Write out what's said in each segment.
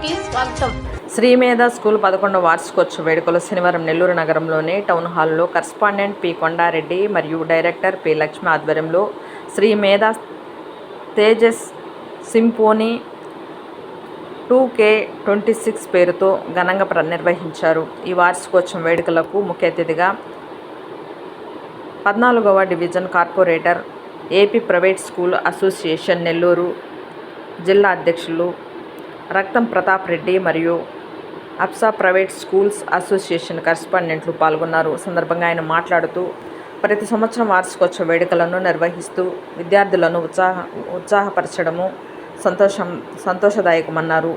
కి స్వాగతం. శ్రీమేధ స్కూల్ 11వ వార్షికోత్సవ వేడుకలు శనివారం నెల్లూరు నగరంలోని టౌన్ హాల్లో కరస్పాండెంట్ పి కొండారెడ్డి మరియు డైరెక్టర్ పి లక్ష్మి ఆధ్వర్యంలో శ్రీమేధ తేజస్ సింఫోనీ 2K26 పేరుతో ఘనంగా నిర్వహించారు. ఈ వార్షికోత్సవం వేడుకలకు ముఖ్య అతిథిగా 14వ division corporator, AP private school association Nellore జిల్లా అధ్యక్షులు రక్తం ప్రతాప్ రెడ్డి మరియు అప్సా ప్రైవేట్ స్కూల్స్ అసోసియేషన్ కరస్పాండెంట్లు పాల్గొన్నారు. సందర్భంగా ఆయన మాట్లాడుతూ, ప్రతి సంవత్సరం వార్షికోత్సవ వేడుకలను నిర్వహిస్తూ విద్యార్థులను ఉత్సాహపరచడము సంతోషదాయకమన్నారు.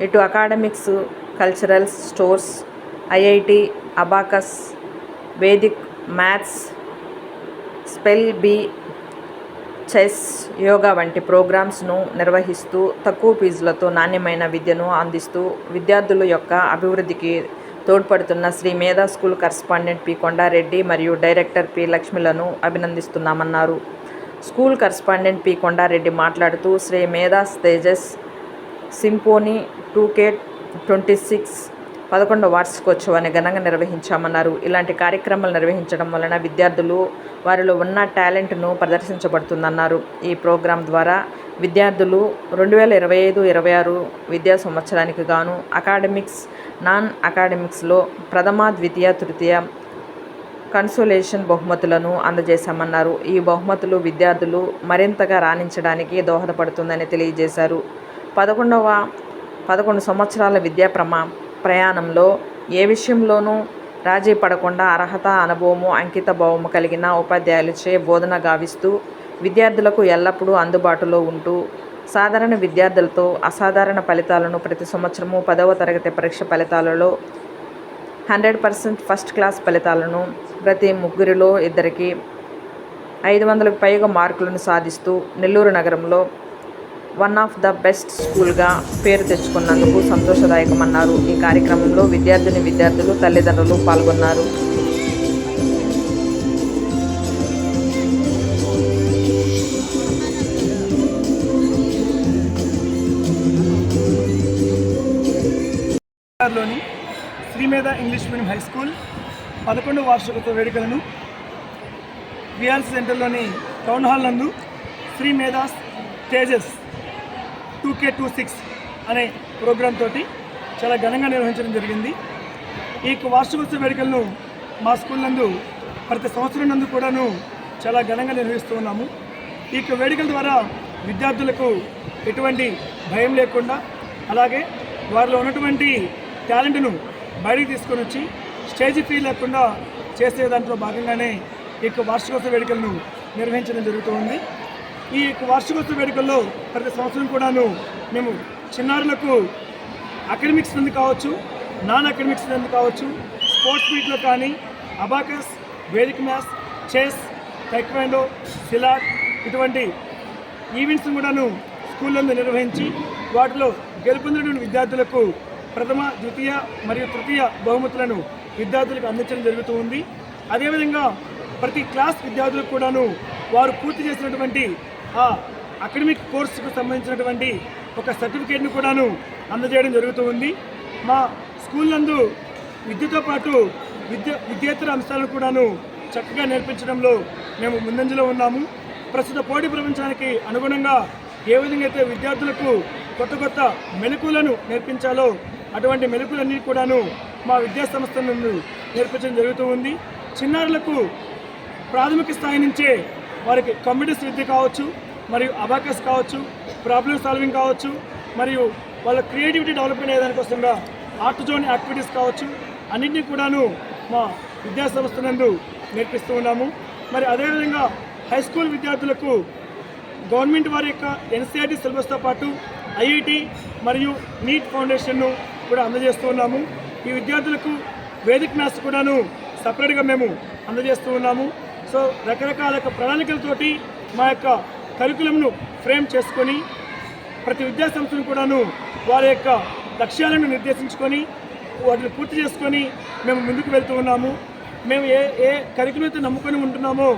ఇటు academics, cultural, stores, IIT, abacus, Vedic, maths, spell be, chess, yoga వంటి ప్రోగ్రామ్స్ను నిర్వహిస్తూ తక్కువ ఫీజులతో నాణ్యమైన విద్యను అందిస్తూ విద్యార్థుల యొక్క అభివృద్ధికి తోడ్పడుతున్న Srimedha school correspondent P Kondareddy మరియు డైరెక్టర్ పి లక్ష్మిలను అభినందిస్తున్నామన్నారు. స్కూల్ కరస్పాండెంట్ పి కొండారెడ్డి మాట్లాడుతూ, శ్రీమేధ తేజస్ సింఫోనీ 2K26 11వ వార్షికోత్సవాన్ని ఘనంగా నిర్వహించామన్నారు. ఇలాంటి కార్యక్రమాలు నిర్వహించడం వలన విద్యార్థులు వారిలో ఉన్న టాలెంట్ను ప్రదర్శించబడుతుందన్నారు. ఈ ప్రోగ్రాం ద్వారా విద్యార్థులు 2025-26 విద్యా సంవత్సరానికి గాను అకాడమిక్స్, నాన్ అకాడమిక్స్లో ప్రథమ, ద్వితీయ, తృతీయ కన్సోలేషన్ బహుమతులను అందజేశామన్నారు. ఈ బహుమతులు విద్యార్థులు మరింతగా రాణించడానికి దోహదపడుతుందని తెలియజేశారు. 11 సంవత్సరాల విద్యా ప్రయాణంలో ఏ విషయంలోనూ రాజీ పడకుండా అర్హత, అనుభవము, అంకిత భావము కలిగిన ఉపాధ్యాయులచే బోధన గావిస్తూ విద్యార్థులకు ఎల్లప్పుడూ అందుబాటులో ఉంటూ సాధారణ విద్యార్థులతో అసాధారణ ఫలితాలను ప్రతి సంవత్సరము 10వ తరగతి పరీక్ష ఫలితాలలో 100% ఫస్ట్ క్లాస్ ఫలితాలను, ప్రతి ముగ్గురిలో ఇద్దరికి 500కు పైగా మార్కులను సాధిస్తూ నెల్లూరు నగరంలో వన్ ఆఫ్ ద బెస్ట్ స్కూల్గా పేరు తెచ్చుకున్నందుకు సంతోషదాయకమన్నారు. ఈ కార్యక్రమంలో విద్యార్థులు, తల్లిదండ్రులు పాల్గొన్నారు. లోని Srimedha English medium high school 11వ వార్షికోత్సవ వేడుకలను విఆర్సి సెంటర్లోని టౌన్ హాల్ నందు శ్రీమేధ తేజస్ 2K26 అనే ప్రోగ్రాం తోటి చాలా ఘనంగా నిర్వహించడం జరిగింది. ఈ వార్షికోత్సవ వేడుకలను మా స్కూల్ నందు ప్రతి సంవత్సరం నందు కూడాను చాలా ఘనంగా నిర్వహిస్తూ ఉన్నాము. ఈ వేడుకల ద్వారా విద్యార్థులకు ఎటువంటి భయం లేకుండా, అలాగే వారిలో ఉన్నటువంటి టాలెంట్ను బయటికి తీసుకొని వచ్చి స్టేజ్ ఫీల్ లేకుండా చేసే దాంట్లో భాగంగానే ఈ వార్షికోత్సవ వేడుకలను నిర్వహించడం జరుగుతుంది. ఈ వార్షికోత్సవ వేడుకల్లో ప్రతి సంవత్సరం కూడాను మేము చిన్నారులకు అకాడమిక్స్ నుండి కావచ్చు, నాన్ అకాడమిక్స్ నుండి కావచ్చు, స్పోర్ట్స్ మీట్లో కానీ abacus, Vedic maths, chess, taekwondo, silat ఇటువంటి ఈవెంట్స్ను కూడాను స్కూళ్ళలో నిర్వహించి వాటిలో గెలుపొందినటువంటి విద్యార్థులకు ప్రథమ, ద్వితీయ మరియు తృతీయ బహుమతులను విద్యార్థులకు అందించడం జరుగుతూ ఉంది. అదేవిధంగా ప్రతి క్లాస్ విద్యార్థులకు కూడాను వారు పూర్తి చేసినటువంటి ఆ అకాడమిక్ కోర్సుకు సంబంధించినటువంటి ఒక సర్టిఫికేట్ను కూడాను అందజేయడం జరుగుతూ ఉంది. మా స్కూల్ నందు విద్యతో పాటు విద్యేతర అంశాలను కూడాను చక్కగా నేర్పించడంలో మేము ముందంజలో ఉన్నాము. ప్రస్తుత పోటీ ప్రపంచానికి అనుగుణంగా ఏ విధంగా అయితే విద్యార్థులకు కొత్త మెలకువలను నేర్పించాలో అటువంటి మెలకువలన్నీ కూడాను మా విద్యా సంస్థ నందు నేర్పించడం జరుగుతూ ఉంది. చిన్నారులకు ప్రాథమిక స్థాయి నుంచే వారికి కంప్యూటర్స్ విద్య కావచ్చు, మరియు అబాకస్ కావచ్చు, ప్రాబ్లమ్ సాల్వింగ్ కావచ్చు, మరియు వాళ్ళ క్రియేటివిటీ డెవలప్మెంట్ అయ్యేదానికోసంగా ఆర్ట్ జోన్ యాక్టివిటీస్ కావచ్చు, అన్నింటినీ కూడాను మా విద్యా సంస్థ నందు నేర్పిస్తూ ఉన్నాము. మరి అదేవిధంగా హై స్కూల్ విద్యార్థులకు గవర్నమెంట్ వారి యొక్క ఎన్సీఆర్టీ సిలబస్తో పాటు ఐఐటి మరియు నీట్ ఫౌండేషన్ను కూడా అందజేస్తూ ఉన్నాము. ఈ విద్యార్థులకు వేదిక్ మ్యాథ్స్ కూడాను సపరేట్గా మేము అందజేస్తూ ఉన్నాము. సో రకరకాల ప్రణాళికలతోటి మా యొక్క కరికులంను ఫ్రేమ్ చేసుకొని ప్రతి విద్యా సంస్థను కూడాను వారి యొక్క లక్ష్యాలను నిర్దేశించుకొని వాటిని పూర్తి చేసుకొని మేము ముందుకు వెళ్తూ ఉన్నాము. మేము ఏ కరికులం అయితే నమ్ముకొని ఉంటున్నామో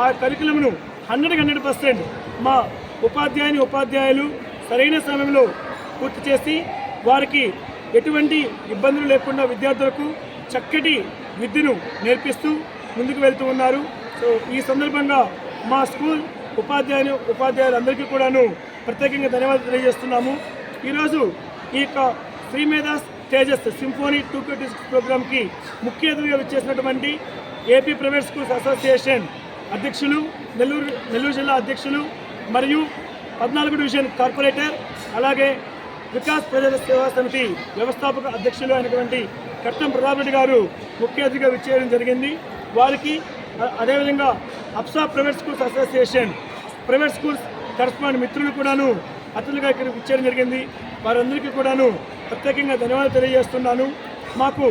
ఆ కరికులంను 100% మా ఉపాధ్యాయులు సరైన సమయంలో పూర్తి చేసి వారికి ఎటువంటి ఇబ్బందులు లేకుండా విద్యార్థులకు చక్కటి విద్యను నేర్పిస్తూ ముందుకు వెళ్తూ ఉన్నారు. సో ఈ సందర్భంగా మా స్కూల్ ఉపాధ్యాయులందరికీ కూడాను ప్రత్యేకంగా ధన్యవాదాలు తెలియజేస్తున్నాము. ఈరోజు ఈ యొక్క శ్రీ మేధాస్ తేజస్ సింఫోనీ 226 ప్రోగ్రామ్కి ముఖ్య అతిథిగా విచ్చేసినటువంటి ఏపీ ప్రైవేట్ స్కూల్స్ అసోసియేషన్ అధ్యక్షులు, నెల్లూరు జిల్లా అధ్యక్షులు మరియు 14 డివిజన్ కార్పొరేటర్, అలాగే వికాస్ ప్రజల సేవా సమితి వ్యవస్థాపక అధ్యక్షులు అయినటువంటి కట్టం ప్రతాప్ రెడ్డి గారు ముఖ్య అతిథిగా విచ్చేయడం జరిగింది. వారికి అదేవిధంగా APSA private schools association private schools correspondent మిత్రులు కూడాను అతిథులుగా ఇక్కడ విచ్చేయడం జరిగింది. వారందరికీ కూడాను ప్రత్యేకంగా ధన్యవాదాలు తెలియజేస్తున్నాను. మాకు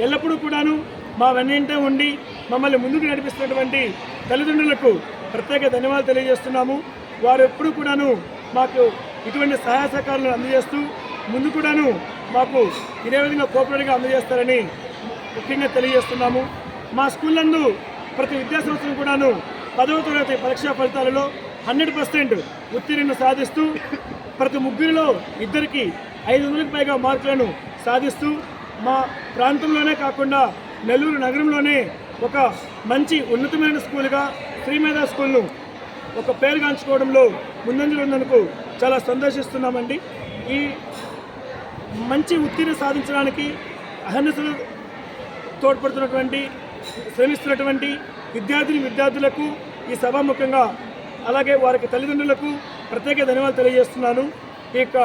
ఎల్లప్పుడూ కూడాను మా వెన్నంటే ఉండి మమ్మల్ని ముందుకు నడిపిస్తున్నటువంటి తల్లిదండ్రులకు ప్రత్యేక ధన్యవాదాలు తెలియజేస్తున్నాము. వారు ఎప్పుడూ కూడాను మాకు ఇటువంటి సహాయ సహకారాలను అందజేస్తూ ముందు కూడాను మాకు ఇదే విధంగా కోఆపరేటివ్గా అందజేస్తారని ముఖ్యంగా తెలియజేస్తున్నాము. మా స్కూల్ నందు ప్రతి విద్యా సంవత్సరం కూడాను 10వ తరగతి పరీక్షా ఫలితాలలో 100% ఉత్తీర్ణను సాధిస్తూ ప్రతి ముగ్గురిలో ఇద్దరికి 500కి పైగా మార్కులను సాధిస్తూ మా ప్రాంతంలోనే కాకుండా నెల్లూరు నగరంలోనే ఒక మంచి ఉన్నతమైన స్కూల్గా శ్రీ మేధా స్కూల్ను ఒక పేరుగాంచుకోవడంలో ముందంజలో ఉన్నందుకు చాలా సంతోషిస్తున్నామండి. ఈ మంచి ఉత్తీర్ణ సాధించడానికి అహర్నిశలు తోడ్పడుతున్నటువంటి శ్రమిస్తున్నటువంటి విద్యార్థులకు ఈ సభాముఖంగా అలాగే వారికి తల్లిదండ్రులకు ప్రత్యేక ధన్యవాదాలు తెలియజేస్తున్నాను. ఈ యొక్క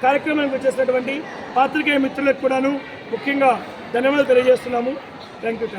కార్యక్రమానికి వచ్చేసినటువంటి పాత్రికేయ మిత్రులకు కూడాను ముఖ్యంగా ధన్యవాదాలు తెలియజేస్తున్నాము. Thank you.